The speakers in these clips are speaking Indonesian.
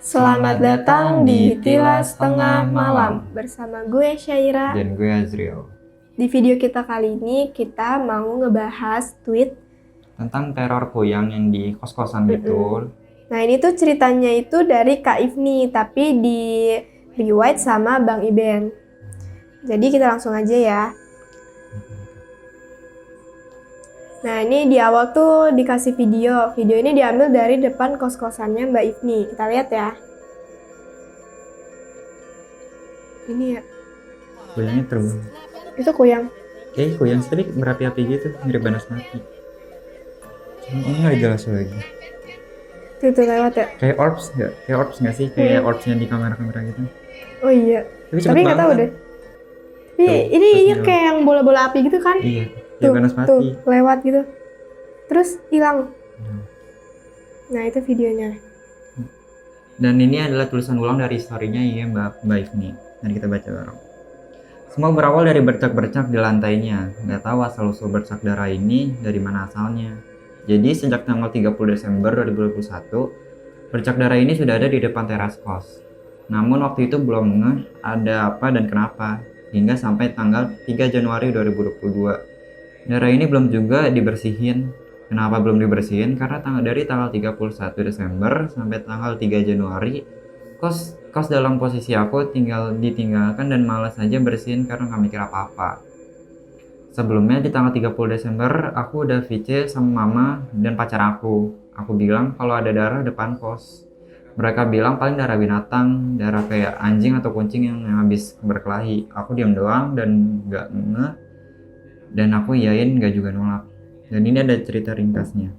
Selamat datang di Tilas Tengah Malam bersama gue Syaira. Dan gue Azriel. Di video kita kali ini kita mau ngebahas tweet Tentang teror Kuyang yang di kos-kosan itu. Nah ini tuh ceritanya itu dari Kak Ifni, tapi di rewrite sama Bang Iben. Jadi kita langsung aja ya. Nah ini di awal tuh dikasih video. Video ini diambil dari depan kos-kosannya Mbak Ifni. Kita lihat ya. Ini ya. Kuyangnya terbang. Itu Kuyang. Kuyang tadi berapi-api gitu, mirip panas mati. Cuma nggak jelas lagi. Itu lewat ya. Kayak orbs nggak sih? Kayak orbsnya di kamera-kamera gitu. Oh iya. Tapi nggak tahu deh. Tapi Tuh, ini terus kayak yang bola-bola api gitu kan? Iya, kayak panas mati. Tuh, lewat gitu. Terus hilang. Nah, itu videonya. Dan ini adalah tulisan ulang dari historinya ya Mbak Ifni. Mari kita baca bareng. Semua berawal dari bercak-bercak di lantainya. Nggak tahu asal-usul bercak darah ini dari mana asalnya. Jadi sejak tanggal 30 Desember 2021, bercak darah ini sudah ada di depan teras kos. Namun waktu itu belum ngeh ada apa dan kenapa. Hingga sampai tanggal 3 Januari 2022. Darah ini belum juga dibersihin. Kenapa belum dibersihin? Karena dari tanggal 31 Desember sampai tanggal 3 Januari, kos dalam posisi aku ditinggalkan dan malas aja bersihin karena gak mikir apa-apa. Sebelumnya di tanggal 30 Desember aku udah VC sama mama dan pacar aku. Aku bilang kalau ada darah depan kos. Mereka bilang paling darah binatang, darah kayak anjing atau kucing yang habis berkelahi. Aku diam doang dan gak ngeh. Dan aku iyain gak juga nolak. Dan ini ada cerita ringkasnya.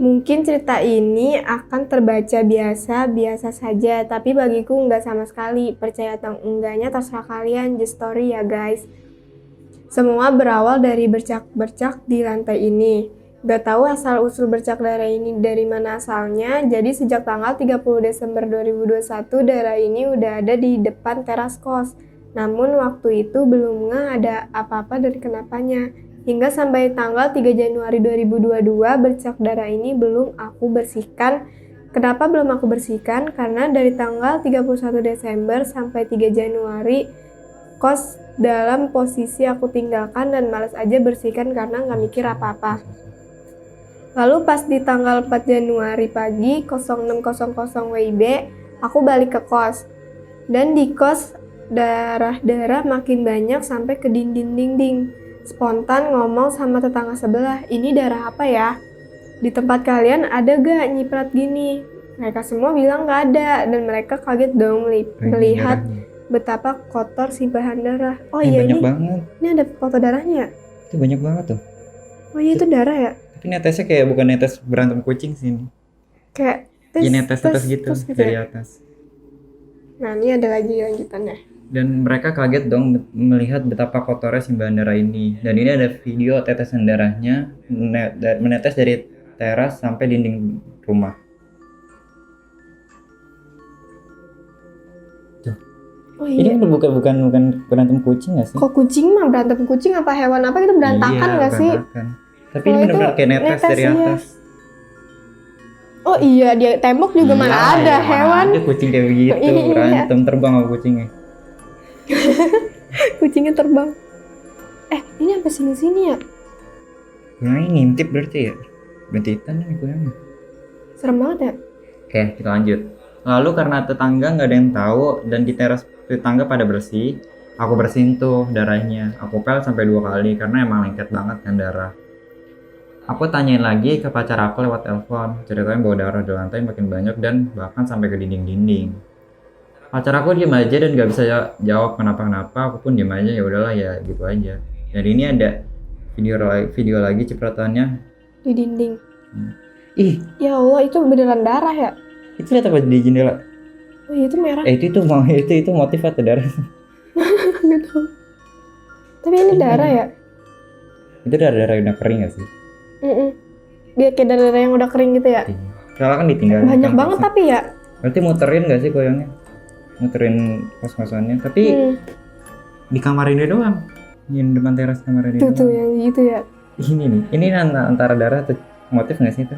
Mungkin cerita ini akan terbaca biasa saja, tapi bagiku nggak sama sekali. Percaya atau enggaknya terserah kalian, just story ya guys. Semua berawal dari bercak-bercak di lantai ini. Gak tahu asal-usul bercak darah ini dari mana asalnya, jadi sejak tanggal 30 Desember 2021 darah ini udah ada di depan teras kos. Namun waktu itu belum ngeh ada apa-apa dan kenapanya. Hingga sampai tanggal 3 Januari 2022 bercak darah ini belum aku bersihkan. Kenapa belum aku bersihkan? Karena dari tanggal 31 Desember sampai 3 Januari kos dalam posisi aku tinggalkan dan malas aja bersihkan karena nggak mikir apa-apa. Lalu pas di tanggal 4 Januari pagi 0600 WIB aku balik ke kos. Dan di kos darah-darah makin banyak sampai ke dinding-dinding. Spontan ngomong sama tetangga sebelah, ini darah apa ya? Di tempat kalian ada gak nyiprat gini? Mereka semua bilang gak ada dan mereka kaget dong melihat betapa kotor si bahan darah. Oh iya banyak banget. Ini ada foto darahnya. Itu banyak banget tuh. Oh iya itu darah ya? Tapi netesnya kayak bukan netes berantem kucing sih ini. Kayak netes gitu dari atas. Nah ini ada lagi lanjutannya. Dan mereka kaget dong melihat betapa kotornya si bandara ini. Dan ini ada video tetesan darahnya menetes dari teras sampai dinding rumah. Tuh. Oh iya. Ini bukan berantem kucing nggak sih? Kok kucing mah berantem kucing apa hewan apa gitu berantakan nggak sih? Tapi ini benar-benar kayak netes dari atas. Oh iya, dia tembok juga mana ada hewan. Ada kucing kayak begitu berantem terbang sama kucingnya. Kucingnya terbang. Ini apa sini ya? Kuyangnya ngintip berarti ya? Bentitan nih kuyangnya. Serem banget ya? Oke, kita lanjut. Lalu karena tetangga nggak ada yang tahu dan di teras tetangga pada bersih, aku bersihin tuh darahnya. Aku pel sampai 2 kali karena emang lengket banget kan darah. Aku tanyain lagi ke pacar aku lewat telepon, ceritanya bahwa darah di lantai makin banyak dan bahkan sampai ke dinding-dinding. Pacar aku diem aja dan gak bisa jawab kenapa-kenapa, aku pun diem aja, ya udahlah ya gitu aja. Dan ini ada video lagi cipratannya di dinding. Ih, ya Allah itu beneran darah ya? Itu lihat apa di jendela? Oh iya itu merah. Itu motif atau darah? Gitu. Tapi ini darah ya? Itu darah udah kering gak sih? Dia kayak darah yang udah kering gitu ya? Soalnya kan ditinggal. Banyak banget tapi ya? Berarti muterin gak sih kuyangnya? Muterin kos-kosannya, tapi di kamar ini doang, yang depan teras kamar ini tuh yang gitu ya. Ini antara darah atau motif nggak sih itu?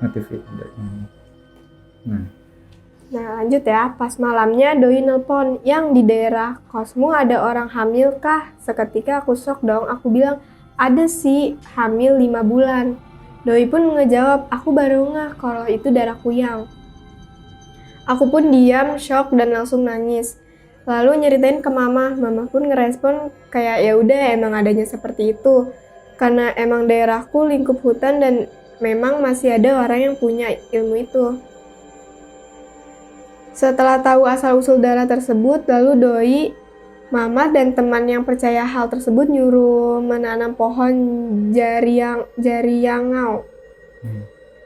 motif itu. Nah, Nah lanjut ya, pas malamnya doi nelpon, yang di daerah kosmu ada orang hamil kah? Seketika aku shock dong, aku bilang, ada sih, hamil 5 bulan. Doi pun ngejawab, aku baru ngeh kalau itu darah kuyang. Aku pun diam, shock dan langsung nangis. Lalu nyeritain ke mama pun ngerespon kayak ya udah emang adanya seperti itu. Karena emang daerahku lingkup hutan dan memang masih ada orang yang punya ilmu itu. Setelah tahu asal-usul darah tersebut, lalu doi, mama dan teman yang percaya hal tersebut nyuruh menanam pohon jariangau.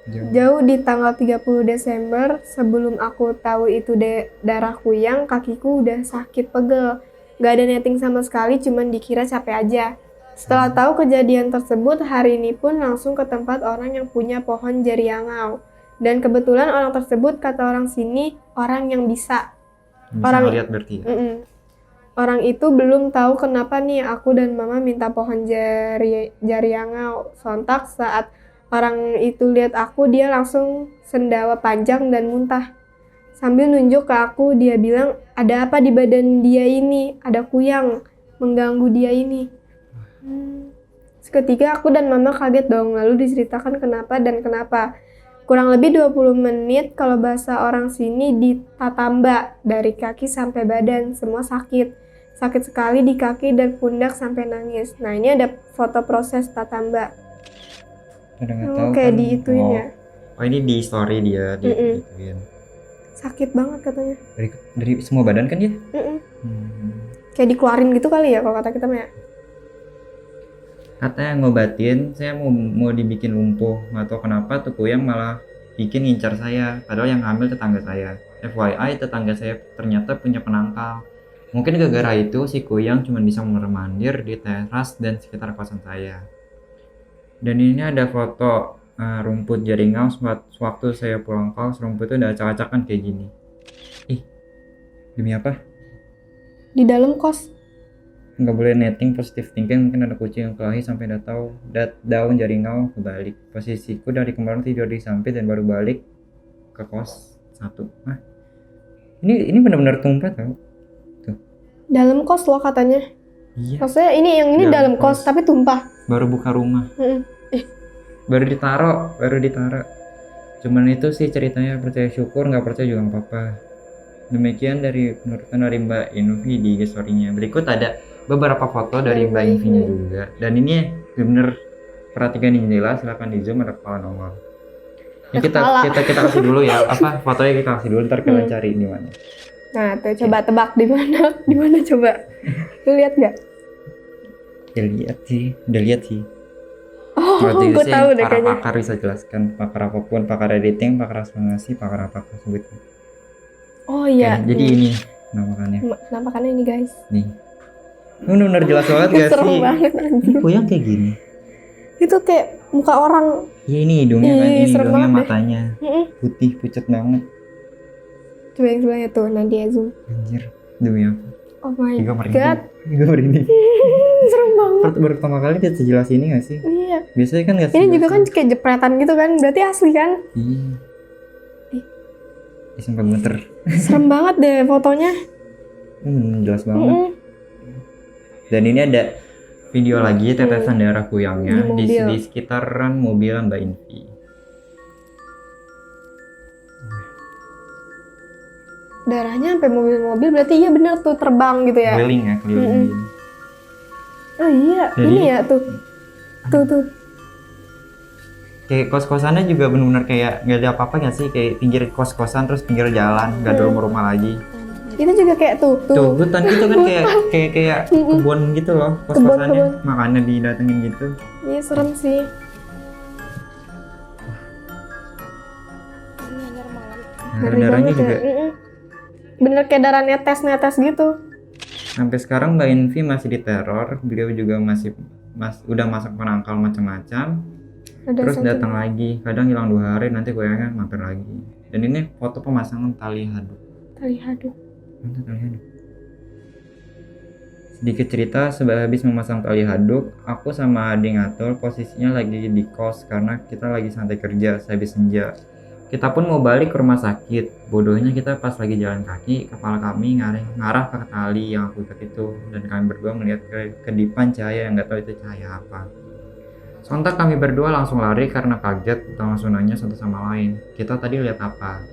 Jauh di tanggal 30 Desember, sebelum aku tahu itu darah kuyang, kakiku udah sakit pegel. Gak ada netting sama sekali, cuman dikira capek aja. Setelah tahu kejadian tersebut, hari ini pun langsung ke tempat orang yang punya pohon jariangau. Dan kebetulan orang tersebut, kata orang sini, orang yang bisa. bisa lihat berarti ya. Orang itu belum tahu kenapa nih aku dan mama minta pohon jariangau. Sontak saat orang itu lihat aku, dia langsung sendawa panjang dan muntah. Sambil nunjuk ke aku, dia bilang, ada apa di badan dia ini? Ada kuyang mengganggu dia ini. Seketika aku dan mama kaget dong, lalu diceritakan kenapa dan kenapa. Kurang lebih 20 menit kalau bahasa orang sini ditatamba, dari kaki sampai badan, semua sakit. Sakit sekali di kaki dan pundak sampai nangis. Nah ini ada foto proses tatamba. Udah nggak tahu Kayak kan. diituin ya. Oh ini di story dia diituin. Sakit banget katanya. Dari semua badan kan ya? Kayak dikeluarin gitu kali ya kalau kata kita mah ya. Katanya ngobatin, saya mau dibikin lumpuh, nggak tahu kenapa tuh kuyang malah bikin ngincar saya, padahal yang hamil tetangga saya. FYI, tetangga saya ternyata punya penangkal. Mungkin gara-gara itu si kuyang cuma bisa mondar-mandir di teras dan sekitar kosan saya. Dan ini ada foto rumput jaringau sewaktu saya pulang kos, rumput itu udah acak-acakan kayak gini. Ih, demi apa? Di dalam kos. Nggak boleh netting positive thinking, mungkin ada kucing yang kelahi sampai daun jaringau kebalik. Posisiku dari kemarin tidur di samping dan baru balik ke kos 1. Ini benar-benar tumpah tau. Tuh. Dalam kos loh katanya. Iya. Maksudnya ini dalam kos tapi tumpah. Baru buka rumah. Baru ditaro. Cuman itu sih ceritanya, percaya syukur, nggak percaya juga nggak apa-apa. Demikian dari penuturan dari Mbak Invi di story-nya. Berikut ada beberapa foto dari Mbak Invi-nya juga. Dan ini bener perhatikan ini jelas, silahkan di zoom, ada kepala nongol. Ini kita kasih dulu ya, apa fotonya kita kasih dulu, ntar kalian cari di mana. Nah, tuh coba tebak di mana? Di mana coba? Lu lihat nggak? Udah lihat sih. Oh, gue tahu deh kayaknya. Pakar bisa jelaskan, pakar apapun, pakar editing, pakar animasi, pakar apa sebutnya. Oh iya. Jadi ini penampakannya. Penampakannya ini guys. Nih. Bener-bener jelas banget gak sih? Serem banget anjir. Kuyang kayak gini. Itu kayak muka orang. Iya ini hidungnya kan, ini hidungnya, matanya. Putih, pucat banget. Coba yang sebelahnya tuh, nanti ya zoom. Anjir, demi apa? Oh my god. Gue merinding. Serem banget. Baru pertama kali dia sejelas ini gak sih? Iya. Biasanya kan gak sih? Ini juga kan kayak jepretan gitu kan, berarti asli kan? Iya. Sampai gemeter. Serem banget deh fotonya. Jelas banget. Dan ini ada video lagi tetesan darah kuyangnya di sekitaran mobilan Mbak Invi. Darahnya sampai mobil-mobil, berarti iya bener tuh terbang gitu ya. Keliling ya, keliling. Oh iya, jadi, ini ya tuh. Kayak kos-kosannya juga benar-benar kayak nggak ada apa-apa nggak sih, kayak pinggir kos-kosan terus pinggir jalan, nggak ada rumah lagi. Itu juga kayak tuh hutan gitu kan, kayak kebun gitu loh kos-kosannya, makanya didatengin gitu. Iya serem sih. Darahnya juga bener kayak darah netes gitu. Sampai sekarang Mbak Invi masih diteror, beliau juga udah masuk penangkal macam-macam. Terus datang lagi, kadang hilang 2 hari, nanti kuyangnya mampir lagi. Dan ini foto pemasangan tali haduk. Sedikit cerita, habis memasang tali haduk, aku sama adik ngatul posisinya lagi di kos karena kita lagi santai kerja sehabis senja. Kita pun mau balik ke rumah sakit. Bodohnya kita pas lagi jalan kaki, kepala kami ngarah ke tali yang aku ikat itu, dan kami berdua melihat kedipan cahaya yang nggak tahu itu cahaya apa. Sontak kami berdua langsung lari karena kaget dan langsung nanya satu sama lain, kita tadi lihat apa?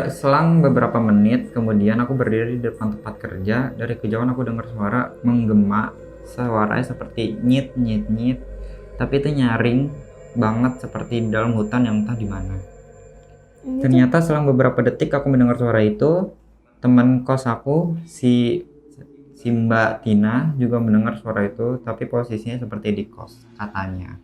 Selang beberapa menit kemudian aku berdiri di depan tempat kerja. Dari kejauhan aku dengar suara menggema, suaranya seperti nyit nyit nyit, tapi itu nyaring banget seperti di dalam hutan yang entah di mana. Ternyata selang beberapa detik aku mendengar suara itu, teman kos aku si Mbak Tina juga mendengar suara itu, tapi posisinya seperti di kos katanya.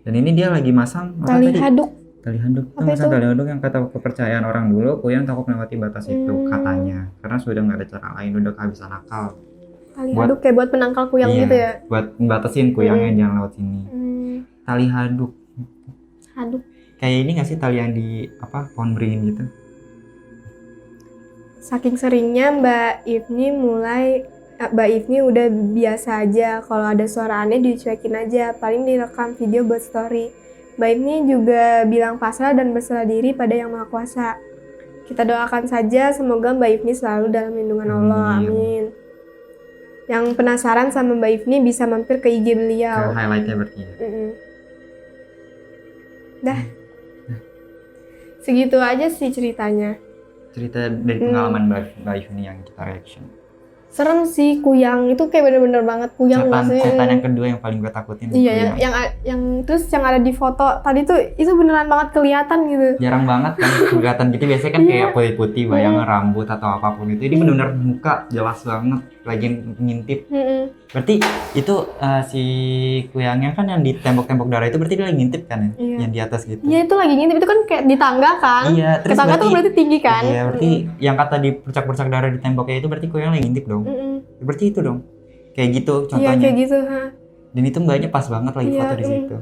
Dan ini dia lagi masang apa Tali tadi? haduk. Tali handuk itu Apa masa itu? tali handuk yang kata kepercayaan orang dulu Kuyang takut melewati batas itu katanya karena sudah nggak ada cara lain, udah kehabisan akal. Tali Buat- haduk kayak buat penangkal kuyang Iya, gitu ya. buat membatasin Kuyangnya jangan lewat sini. Tali handuk Haduk. kayak ini nggak sih, tali yang di apa pohon beringin gitu. Saking seringnya Mbak Ifni udah biasa aja kalau ada suara aneh dicuekin aja, paling direkam video buat story. Mbak Ifni juga bilang pasrah dan berserah diri pada Yang Maha Kuasa. Kita doakan saja semoga Mbak Ifni selalu dalam lindungan Allah. Amin. Amin. Yang penasaran sama Mbak Ifni bisa mampir ke IG Ke beliau. highlightnya berarti ya. Dah. Segitu aja sih ceritanya. Cerita dari pengalaman Mbak Yuni yang kita reaction. Serem sih Kuyang itu kayak bener-bener banget Kuyang maksudnya. Setan yang kedua yang paling gue takutin. Iya, Kuyang. yang terus yang ada di foto tadi tuh itu beneran banget kelihatan gitu. Jarang banget kan kelihatan gitu, biasanya kan kayak putih-putih bayangan rambut atau apapun itu. Ini benar-benar muka jelas banget lagi ngintip. Berarti itu si Kuyangnya kan yang di tembok-tembok darah itu berarti dia lagi ngintip kan ya? Iya. Yang di atas gitu. Iya itu lagi ngintip itu kan kayak di tangga kan. Iya, terus Ke tangga tuh berarti tinggi kan. Iya, berarti yang kata di percak-percak darah di temboknya itu berarti Kuyang lagi ngintip dong. Berarti itu dong. Kayak gitu contohnya. Iya kayak gitu. Dan itu mbaknya pas banget lagi Iya, foto di situ.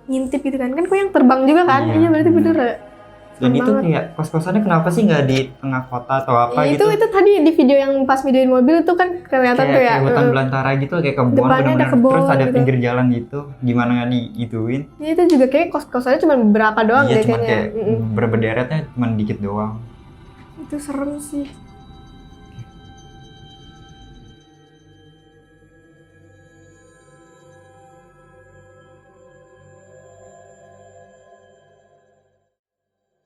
Ngintip gitu kan. Kan Kuyang terbang juga kan. Iya, Iya berarti bener ya. Dan Serem itu banget. kayak kos-kosannya kenapa sih nggak di tengah kota atau apa Ya, gitu? itu tadi di video yang pas videoin mobil itu kan kelihatan tuh ya. Kayak hutan belantara gitu, kayak kebun Depannya ada bener-bener. kebun Terus ada gitu. pinggir jalan gitu, gimana nggak diituin? Ya, itu juga kayak kos-kosannya cuma berapa doang Iya, deh cuma kayaknya. kayak berberderetnya cuma dikit doang. Itu serem sih.